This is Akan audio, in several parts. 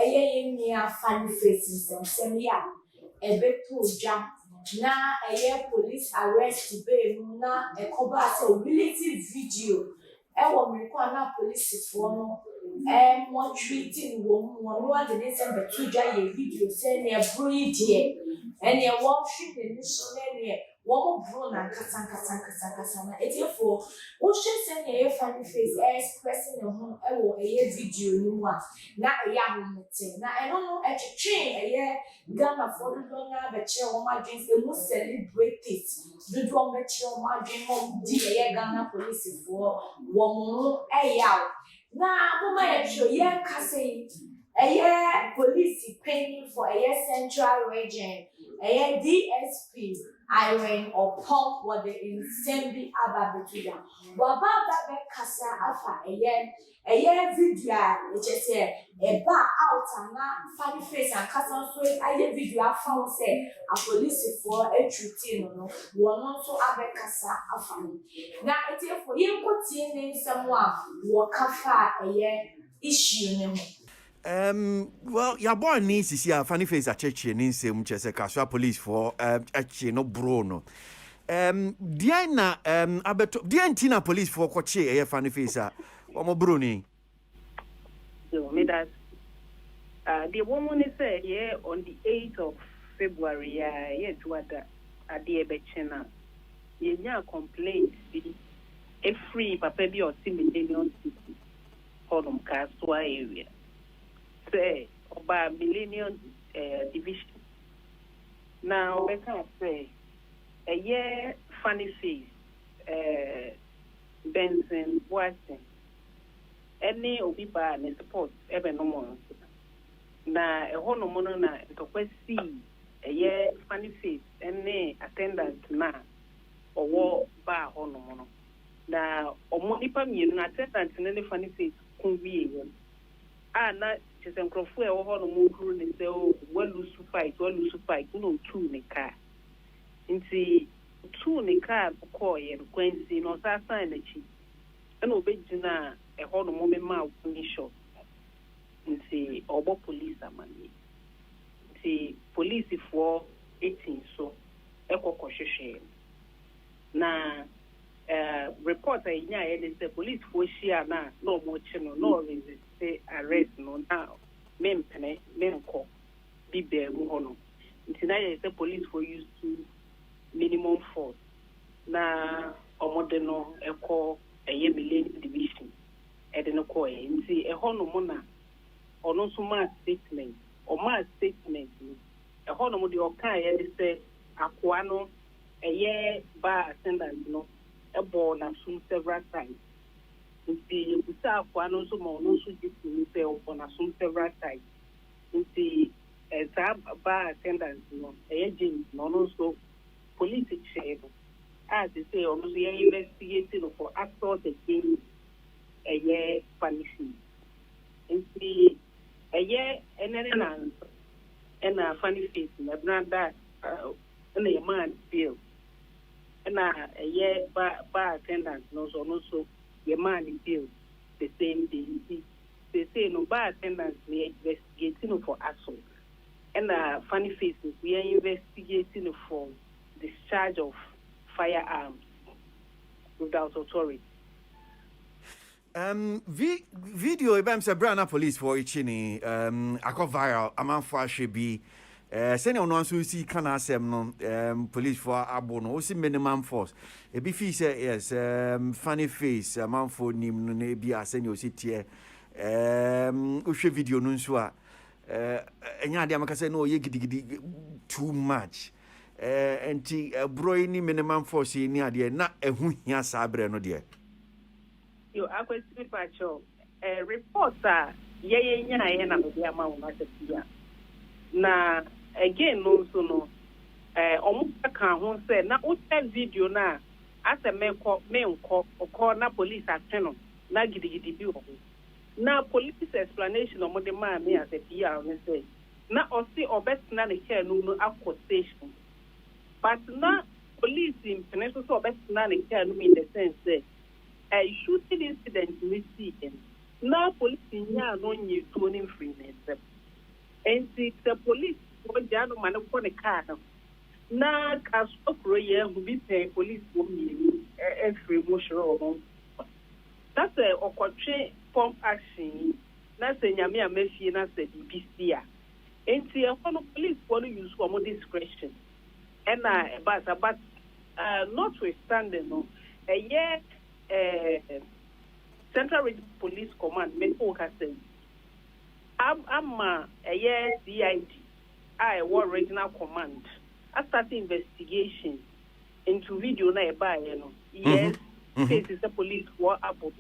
near funny faces and send ya a bit to jump. Now a year police arrest babe na a cover related video. I want me to police for one treating one the nation but two giant video send a breed here and you're washing the mission one grown and kasa. It's for what she send a funny face expressing a home a video new one. Now a young meeting. Now I don't know at a train a year Ghana for the longer but chair on my dreams they must celebrate it. Do one bet your margin home dear Ghana police for one more a yow. Now my show yeah Cassie a year police paying for a year central region a year DSP Iron or pump what the assembly about the two. Baba Kasa Afa a year video, which is a bar out and not funny face and custom sweet. I did video I found say a police for a routine no one also Abe Kasa Afa. Now it is for you put in someone walk a year issue. Well, your boy needs to see a funny face at church in some Casua police for no Bruno. Diana, Diana police for Coche, a funny face, or Bruni. So, me that the woman is said, yeah, on the 8th of February, yeah, to what a dear Betchena, yeah, complaint, a free papabi or 2 million Holland Casua area. Say about millennium division. Now we can say a year funny face Benson Watson. Any obiba and support ever no more. Na a hono mono na to see a year funny face any attendant na or war bar hono mono. Na o monipa mi na attendant any funny face kunbi na chese nkrofo e wo ho no munkuru ne se o walusu fight no two ne car nti two ne car ko ye kwansi no sa san na chi na obegina e ho no mo me ma woni shop nti obo police amani nti police for 18 so e kokko hwehwe na report a nya ye say police for share na no mo chi no resist say arrest no now mempene menko bibe mu hono ntina ye say police for use to minimum force na omode no eko eye millennium division e de no ko e nti e hono mo na ono so ma statement e hono mo de o kan ye de say akoa no eye bar attendant no e bo na sum several times. The Busa no so more no so on a soon several times. The bar attendants, no, agents, no, so police share. As they say, almost investigating for assault against a year punishment. And see a year and a funny face, and a brand that and a man feel. And a year bar attendants, no, so. Your man is the same thing. They say no bar attendants we investigating for assault. And funny faces, we are investigating for discharge of firearms without authority. Video about Brana police for Ichini, I got viral, a man for should be send on one so see can asem no police for abono see minimum force e be fi say yes funny face a man for nim no na bi asem you see tie uhwe video no nso a enya ade amaka say no ye gidigidi too much enti bro ni minimum force ni ade na ehu hia sabre no de yo akwesi pacho reporter ye nya ye na be ama wona tafia na again no so no omuka kan ho say na o video na ase menko na police ateno na gidigidi bi ho na police explanation o mo de ma me as a PR me say na o si obetna ne care no accusation but na police in peneso so obetna ne care no in the sense say shooting incident we see na police nya no nyi to ni free ne And the police for Jano Manapone car. Now, Casper, who be paying police for me every motion. That's a Okoche pump action. That's a Yamia Messi, and that's a DPC. And the police want to use for more discretion. And but notwithstanding, no, a year Central Region Police Command, I'm a year CID, I war regional command. I started investigation into video na by yes, cases the police were able.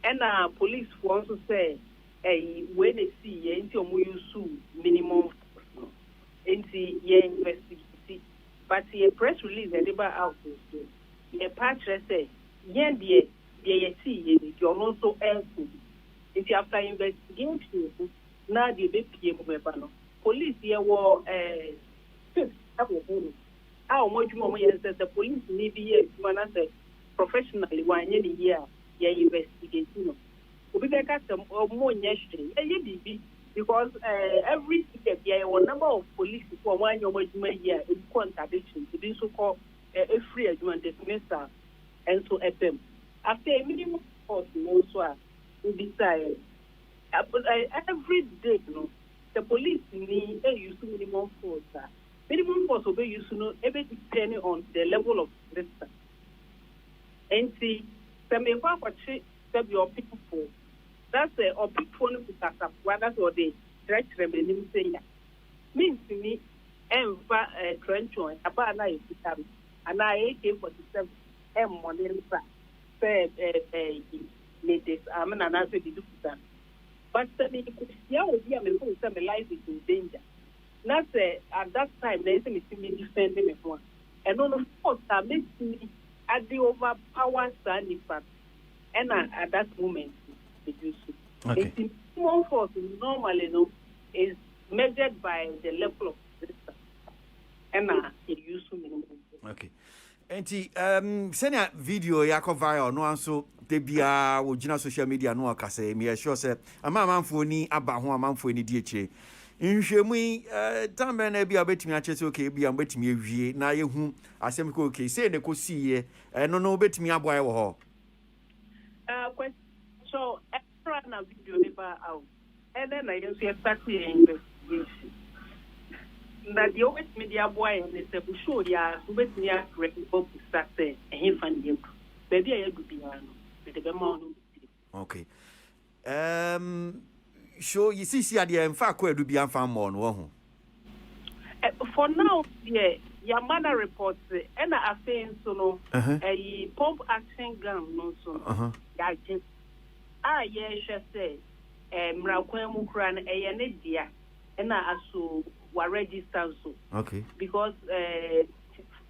And police also say, when they see into use minimum into your investigation. But a press release and about out the patch say, yeah, dear, see, you're also helpful. If you after investigation, now the BPM police here were how much more the police need be here professionally one year, investigating. We got some more yesterday, because every year, a number of police for 1 year in contradiction to this so called a free agreement dismissal and so FM. After a minimum cost, also, we decide every day, the police need a use minimum force. Minimum force will be used every depending on the level of resistance. And see, some of your people, that's a people who that's what they stretch them and say, means to me, and trench on about life, and I AK-47 money, ladies, I'm an answer to do that. But the life is in danger. Not at that time, there isn't me defending me one. And on the course, that makes me at the overpower standing fact. And at that moment, okay. The small force normally is measured by the level of resistance. And it used to minimum. Okay. And send video yako viral no anso debia wo gina social media no akase me sure say amanfo ni aba ho amanfo ni die chire nhwemu tambe na bia betimi a chese okay bia betimi awie na yehu asem ko okay say ne ko siye no betimi aboa wo ho so extra na video never out and then I just start investigation. That the old media boy and the show ya with me a great book start and he find you. Baby, I do piano with the amount. Okay. So you see, in fact, where do be found more? For now, yeah, your mother reports and I think so no a pump action gun no so. Yeah, just yeah, she said, Mrakwen Mukran a nedia and I also were registered so. Okay. Because there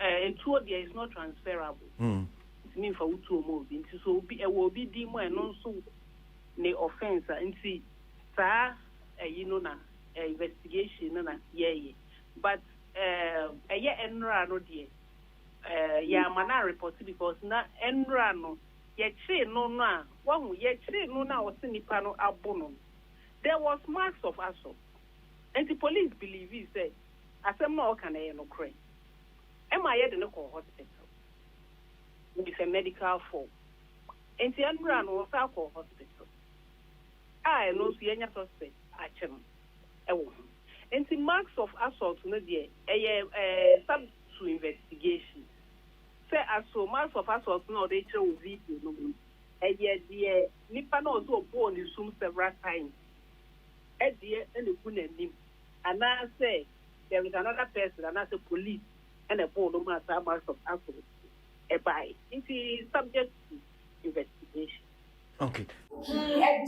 is not transferable. It means for to move into so be a will be demo and also the offense and see sir na investigation na yeah. But a year enra no dear. Yeah, mana report because na enra no ye no na one ye no na was nipano abono. There was marks of assault. And the police believe he said, I said, more can I no cry. Am I at the local hospital? With a medical form. And the Andran was alcohol hospital. I know the any suspect, I can. And the marks of assault, no dear, a sub to investigation. Say, as so marks of assault, no, they show video, no. And yet, the Nippon also born in Zoom several times. And and I say there is another person, and I say police, and a board of marks of assault. By it is subject to investigation. Okay. For a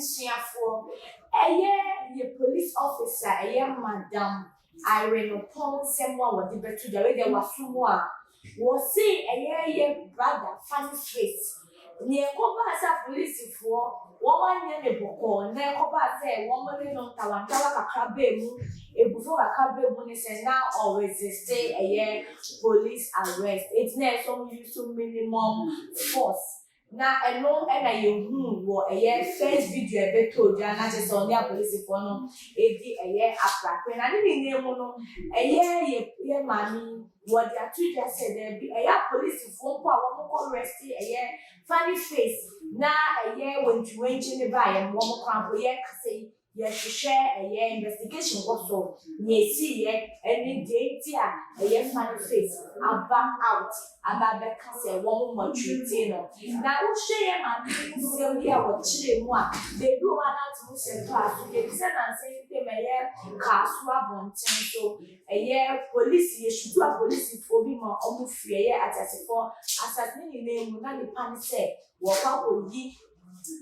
police officer, Madam Arrêst, someone was the better the way there was someone was see a brother, Fanny's face. Near Coba police for 1 year ago, near Coba say 1 million Tawantala Cabe, a before a Cabe bonus, and now always stay a year police arrest. It's near some use to minimum force. na eno na yehu wo eye first video ebe to dia na je so ne police for no edi eye apra na ni name no eye ye mami what they are to just say there be eye police for mpo a wo ko arrest eye funny face na eye wenchi ne ba ye mo kwan ye kase ye share eye investigation go so ye see ye any date a eye funny face aba out aba be kase wo mo treat no na wo share ma nsem dia wo chire mu a they do one out to say pass they say na say te me ye kaso abonten so eye police ye should do a police for bi ma omo fie ye atase for asasini ni name na ni pan say wo ka ko yi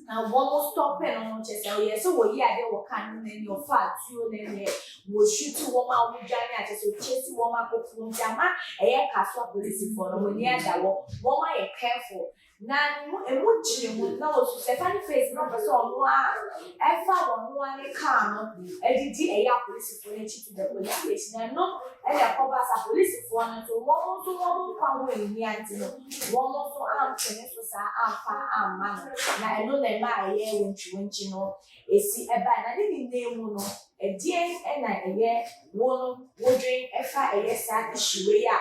na one stop no che say ye so wo yi ade wo kan na ni ofa atuo na ni wo shoot wo ma wo jani atase chase wo ma ko fun jama eye kaso police for no ni ada wo ma ye careful na emu chire mu na wo se funny face no person no a efa wo no ani ka no edidi eya police for echi to the police station no eya ko ba sa police for no so wo mo kwa wo ni anti no wo mo so am tene so sa afa amma na eno na ma eye wonchi no esi eba na ni name no edie na eye wo no wo dwen efa eye sa ishiwe ya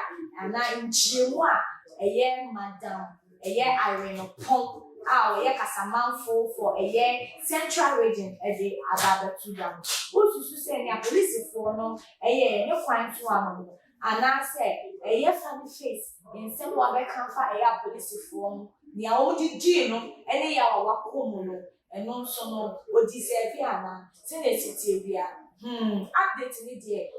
na nchire mu a eye madam eye Arrêst pump eye kasamanfo for eye central region ede ababetudam osusu say na police for no eye ne kwan to am ana say eye funny face nsem wa be kan fa eye police for nia o di no ene ya wa komu no eno nso no odi se fi ana se na sitie bia update ni de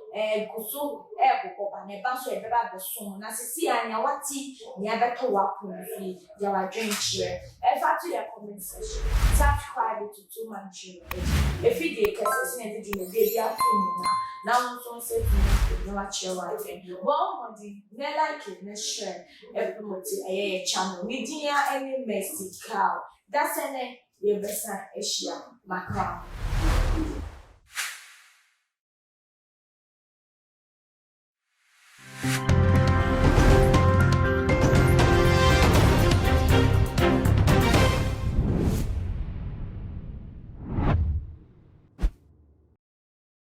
kuso boko ba ne ba so e beba be so na sisi anya wati ni abeto wa kunfi ya wa drink here fa to your comment section subscribe to two man channel if you dey kase se na di me bia to na nso se tu na wa share wa again well modi ne like ne share promote eye channel ni din ya any message cow that's ene ye besa eshia makra